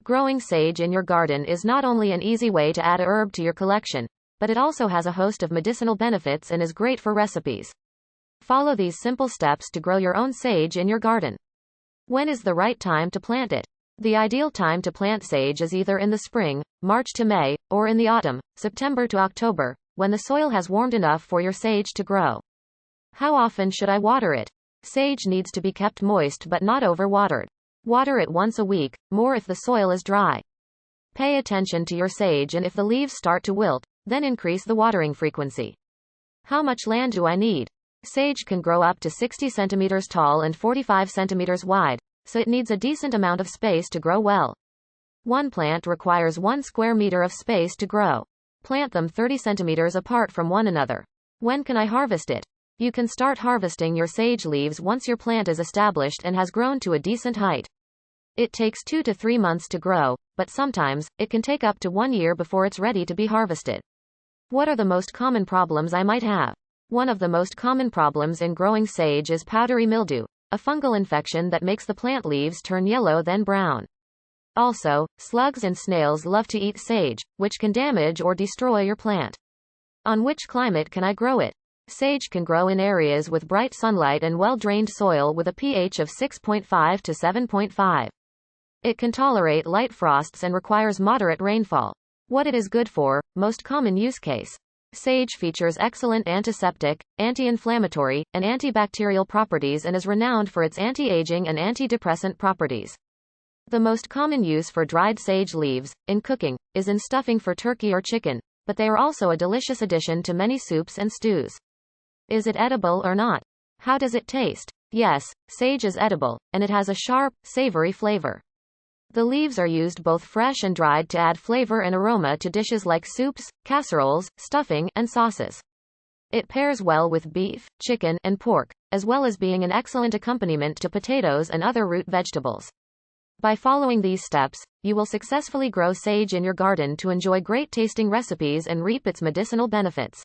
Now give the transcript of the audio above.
Growing sage in your garden is not only an easy way to add a herb to your collection, but it also has a host of medicinal benefits and is great for recipes. Follow these simple steps to grow your own sage in your garden. When is the right time to plant it? The ideal time to plant sage is either in the spring, March to May, or in the autumn, September to October, when the soil has warmed enough for your sage to grow. How often should I water it? Sage needs to be kept moist but not overwatered. Water it once a week, more if the soil is dry. Pay attention to your sage, and if the leaves start to wilt, then increase the watering frequency. How much land do I need? Sage can grow up to 60 centimeters tall and 45 centimeters wide, so it needs a decent amount of space to grow well. One plant requires 1 square meter of space to grow. Plant them 30 centimeters apart from one another. When can I harvest it? You can start harvesting your sage leaves once your plant is established and has grown to a decent height. It takes 2 to 3 months to grow, but sometimes, it can take up to 1 year before it's ready to be harvested. What are the most common problems I might have? One of the most common problems in growing sage is powdery mildew, a fungal infection that makes the plant leaves turn yellow then brown. Also, slugs and snails love to eat sage, which can damage or destroy your plant. On which climate can I grow it? Sage can grow in areas with bright sunlight and well-drained soil with a pH of 6.5 to 7.5. It can tolerate light frosts and requires moderate rainfall. What it is good for, most common use case. Sage features excellent antiseptic, anti-inflammatory, and antibacterial properties and is renowned for its anti-aging and antidepressant properties. The most common use for dried sage leaves, in cooking, is in stuffing for turkey or chicken, but they are also a delicious addition to many soups and stews. Is it edible or not? How does it taste? Yes, sage is edible, and it has a sharp, savory flavor. The leaves are used both fresh and dried to add flavor and aroma to dishes like soups, casseroles, stuffing, and sauces. It pairs well with beef, chicken, and pork, as well as being an excellent accompaniment to potatoes and other root vegetables. By following these steps, you will successfully grow sage in your garden to enjoy great tasting recipes and reap its medicinal benefits.